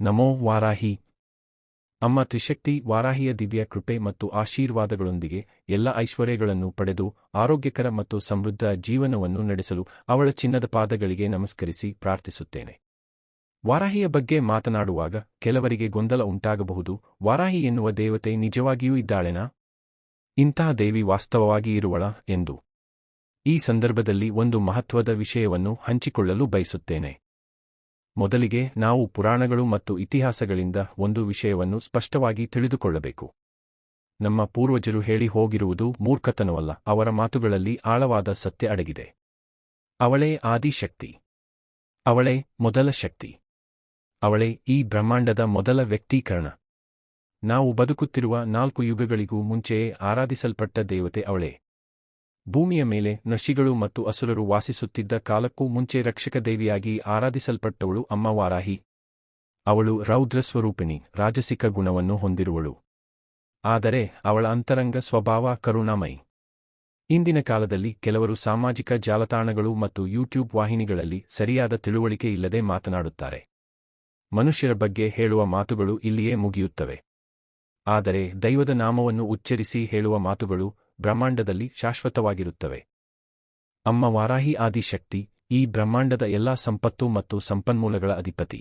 ನಮೋ ವಾರಾಹಿ. ಅಮ್ಮ ತ್ರಿಶಕ್ತಿ ವಾರಾಹಿಯ ದಿವ್ಯ ಕೃಪೆ ಮತ್ತು ಆಶೀರ್ವಾದಗಳೊಂದಿಗೆ ಎಲ್ಲ ಐಶ್ವರ್ಯಗಳನ್ನು ಪಡೆದು ಆರೋಗ್ಯಕರ ಮತ್ತು ಸಮೃದ್ಧ ಜೀವನವನ್ನು ನಡೆಸಲು ಅವಳ ಚಿನ್ನದ ಪಾದಗಳಿಗೆ ನಮಸ್ಕರಿಸಿ ಪ್ರಾರ್ಥಿಸುತ್ತೇನೆ. ವಾರಾಹಿಯ ಬಗ್ಗೆ ಮಾತನಾಡುವಾಗ ಕೆಲವರಿಗೆ ಗೊಂದಲ ಉಂಟಾಗಬಹುದು. ವಾರಾಹಿ ಎನ್ನುವ ದೇವತೆ ನಿಜವಾಗಿಯೂ ಇದ್ದಾಳೆನಾ? ಇಂತಹ ದೇವಿ ವಾಸ್ತವವಾಗಿ ಇರುವಳ ಎಂದು. ಈ ಸಂದರ್ಭದಲ್ಲಿ ಒಂದು ಮಹತ್ವದ ವಿಷಯವನ್ನು ಹಂಚಿಕೊಳ್ಳಲು ಬಯಸುತ್ತೇನೆ. ಮೊದಲಿಗೆ ನಾವು ಪುರಾಣಗಳು ಮತ್ತು ಇತಿಹಾಸಗಳಿಂದ ಒಂದು ವಿಷಯವನ್ನು ಸ್ಪಷ್ಟವಾಗಿ ತಿಳಿದುಕೊಳ್ಳಬೇಕು. ನಮ್ಮ ಪೂರ್ವಜರು ಹೇಳಿ ಹೋಗಿರುವುದು ಮೂರ್ಖತನವಲ್ಲ, ಅವರ ಮಾತುಗಳಲ್ಲಿ ಆಳವಾದ ಸತ್ಯ ಅಡಗಿದೆ. ಅವಳೇ ಆದಿಶಕ್ತಿ. ಅವಳೇ ಮೊದಲ ಶಕ್ತಿ. ಅವಳೇ ಈ ಬ್ರಹ್ಮಾಂಡದ ಮೊದಲ ವ್ಯಕ್ತೀಕರಣ. ನಾವು ಬದುಕುತ್ತಿರುವ 4 ಯುಗಗಳಿಗೂ ಮುಂಚೆಯೇ ಆರಾಧಿಸಲ್ಪಟ್ಟ ದೇವತೆ ಅವಳೇ. ಭೂಮಿಯ ಮೇಲೆ ಋಷಿಗಳು ಮತ್ತು ಅಸುರರು ವಾಸಿಸುತ್ತಿದ್ದ ಕಾಲಕ್ಕೂ ಮುಂಚೆ ರಕ್ಷಕ ದೇವಿಯಾಗಿ ಆರಾಧಿಸಲ್ಪಟ್ಟವಳು ಅಮ್ಮ ವಾರಾಹಿ. ಅವಳು ರೌದ್ರ ಸ್ವರೂಪಿಣಿ, ರಾಜಸಿಕ ಗುಣವನ್ನು ಹೊಂದಿರುವಳು. ಆದರೆ ಅವಳ ಅಂತರಂಗ ಸ್ವಭಾವ ಕರುಣಾಮಯಿ. ಇಂದಿನ ಕಾಲದಲ್ಲಿ ಕೆಲವರು ಸಾಮಾಜಿಕ ಜಾಲತಾಣಗಳು ಮತ್ತು ಯೂಟ್ಯೂಬ್ ವಾಹಿನಿಗಳಲ್ಲಿ ಸರಿಯಾದ ತಿಳುವಳಿಕೆ ಇಲ್ಲದೆ ಮಾತನಾಡುತ್ತಾರೆ. ಮನುಷ್ಯರ ಬಗ್ಗೆ ಹೇಳುವ ಮಾತುಗಳು ಇಲ್ಲಿಯೇ ಮುಗಿಯುತ್ತವೆ. ಆದರೆ ದೈವದ ನಾಮವನ್ನು ಉಚ್ಚರಿಸಿ ಹೇಳುವ ಮಾತುಗಳು ಬ್ರಹ್ಮಾಂಡದಲ್ಲಿ ಶಾಶ್ವತವಾಗಿರುತ್ತವೆ. ಅಮ್ಮ ವಾರಾಹಿ ಆದಿಶಕ್ತಿ, ಈ ಬ್ರಹ್ಮಾಂಡದ ಎಲ್ಲಾ ಸಂಪತ್ತು ಮತ್ತು ಸಂಪನ್ಮೂಲಗಳ ಅಧಿಪತಿ.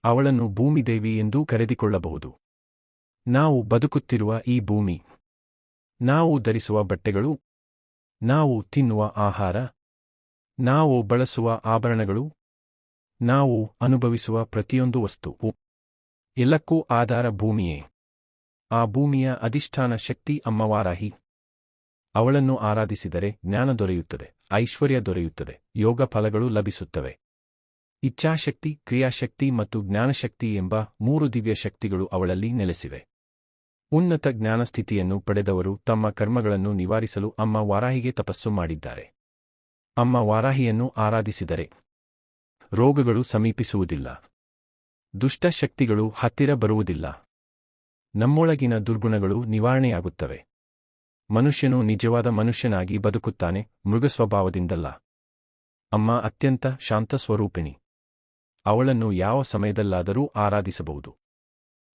ಅವಳನ್ನು ಭೂಮಿದೇವಿ ಎಂದೂ ಕರೆದಿಕೊಳ್ಳಬಹುದು. ನಾವು ಬದುಕುತ್ತಿರುವ ಈ ಭೂಮಿ, ನಾವು ಧರಿಸುವ ಬಟ್ಟೆಗಳು, ನಾವು ತಿನ್ನುವ ಆಹಾರ, ನಾವು ಬಳಸುವ ಆಭರಣಗಳು, ನಾವು ಅನುಭವಿಸುವ ಪ್ರತಿಯೊಂದು ವಸ್ತುವು ಎಲ್ಲಕ್ಕೂ ಆಧಾರ ಭೂಮಿಯೇ. ಆ ಭೂಮಿಯ ಅಧಿಷ್ಠಾನ ಶಕ್ತಿ ಅಮ್ಮ ವಾರಾಹಿ. ಅವಳನ್ನು ಆರಾಧಿಸಿದರೆ ಜ್ಞಾನ ದೊರೆಯುತ್ತದೆ, ಐಶ್ವರ್ಯ ದೊರೆಯುತ್ತದೆ, ಯೋಗ ಫಲಗಳು ಲಭಿಸುತ್ತವೆ. ಇಚ್ಛಾಶಕ್ತಿ, ಕ್ರಿಯಾಶಕ್ತಿ ಮತ್ತು ಜ್ಞಾನಶಕ್ತಿ ಎಂಬ 3 ದಿವ್ಯ ಶಕ್ತಿಗಳು ಅವಳಲ್ಲಿ ನೆಲೆಸಿವೆ. ಉನ್ನತ ಜ್ಞಾನಸ್ಥಿತಿಯನ್ನು ಪಡೆದವರು ತಮ್ಮ ಕರ್ಮಗಳನ್ನು ನಿವಾರಿಸಲು ಅಮ್ಮ ವಾರಾಹಿಗೆ ತಪಸ್ಸು ಮಾಡಿದ್ದಾರೆ. ಅಮ್ಮ ವಾರಾಹಿಯನ್ನು ಆರಾಧಿಸಿದರೆ ರೋಗಗಳು ಸಮೀಪಿಸುವುದಿಲ್ಲ, ದುಷ್ಟ ಶಕ್ತಿಗಳು ಹತ್ತಿರ ಬರುವುದಿಲ್ಲ, ನಮ್ಮೊಳಗಿನ ದುರ್ಗುಣಗಳು ನಿವಾರಣೆಯಾಗುತ್ತವೆ. ಮನುಷ್ಯನು ನಿಜವಾದ ಮನುಷ್ಯನಾಗಿ ಬದುಕುತ್ತಾನೆ, ಮೃಗಸ್ವಭಾವದಿಂದಲ್ಲ. ಅಮ್ಮ ಅತ್ಯಂತ ಶಾಂತ ಸ್ವರೂಪಿಣಿ. ಅವಳನ್ನು ಯಾವ ಸಮಯದಲ್ಲಾದರೂ ಆರಾಧಿಸಬಹುದು.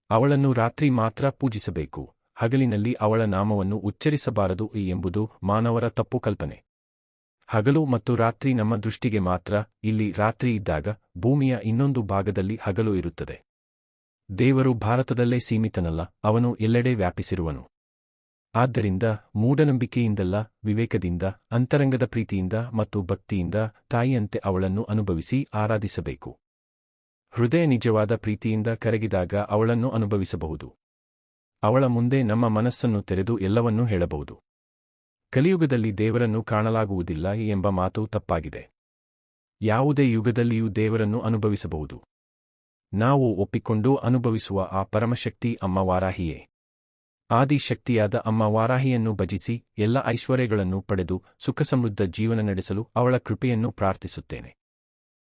ಅವಳನ್ನು ರಾತ್ರಿ ಮಾತ್ರ ಪೂಜಿಸಬೇಕು, ಹಗಲಿನಲ್ಲಿ ಅವಳ ನಾಮವನ್ನು ಉಚ್ಚರಿಸಬಾರದು ಎಂಬುದು ಮಾನವರ ತಪ್ಪು ಕಲ್ಪನೆ. ಹಗಲು ಮತ್ತು ರಾತ್ರಿ ನಮ್ಮ ದೃಷ್ಟಿಗೆ ಮಾತ್ರ. ಇಲ್ಲಿ ರಾತ್ರಿ ಇದ್ದಾಗ ಭೂಮಿಯ ಇನ್ನೊಂದು ಭಾಗದಲ್ಲಿ ಹಗಲು ಇರುತ್ತದೆ. ದೇವರು ಭಾರತದಲ್ಲೇ ಸೀಮಿತನಲ್ಲ, ಅವನು ಎಲ್ಲೆಡೆ ವ್ಯಾಪಿಸಿರುವನು. ಆದ್ದರಿಂದ ಮೂಢನಂಬಿಕೆಯಿಂದಲ್ಲ, ವಿವೇಕದಿಂದ, ಅಂತರಂಗದ ಪ್ರೀತಿಯಿಂದ ಮತ್ತು ಭಕ್ತಿಯಿಂದ ತಾಯಿಯಂತೆ ಅವಳನ್ನು ಅನುಭವಿಸಿ ಆರಾಧಿಸಬೇಕು. ಹೃದಯ ನಿಜವಾದ ಪ್ರೀತಿಯಿಂದ ಕರಗಿದಾಗ ಅವಳನ್ನು ಅನುಭವಿಸಬಹುದು. ಅವಳ ಮುಂದೆ ನಮ್ಮ ಮನಸ್ಸನ್ನು ತೆರೆದು ಎಲ್ಲವನ್ನೂ ಹೇಳಬಹುದು. ಕಲಿಯುಗದಲ್ಲಿ ದೇವರನ್ನು ಕಾಣಲಾಗುವುದಿಲ್ಲ ಎಂಬ ಮಾತು ತಪ್ಪಾಗಿದೆ. ಯಾವುದೇ ಯುಗದಲ್ಲಿಯೂ ದೇವರನ್ನು ಅನುಭವಿಸಬಹುದು. ನಾವು ಒಪ್ಪಿಕೊಂಡು ಅನುಭವಿಸುವ ಆ ಪರಮಶಕ್ತಿ ಅಮ್ಮ ವಾರಾಹಿಯೇ. ಆದಿಶಕ್ತಿಯಾದ ಅಮ್ಮ ವಾರಾಹಿಯನ್ನು ಭಜಿಸಿ ಎಲ್ಲ ಐಶ್ವರ್ಯಗಳನ್ನು ಪಡೆದು ಸುಖಸಮೃದ್ಧ ಜೀವನ ನಡೆಸಲು ಅವಳ ಕೃಪೆಯನ್ನು ಪ್ರಾರ್ಥಿಸುತ್ತೇನೆ.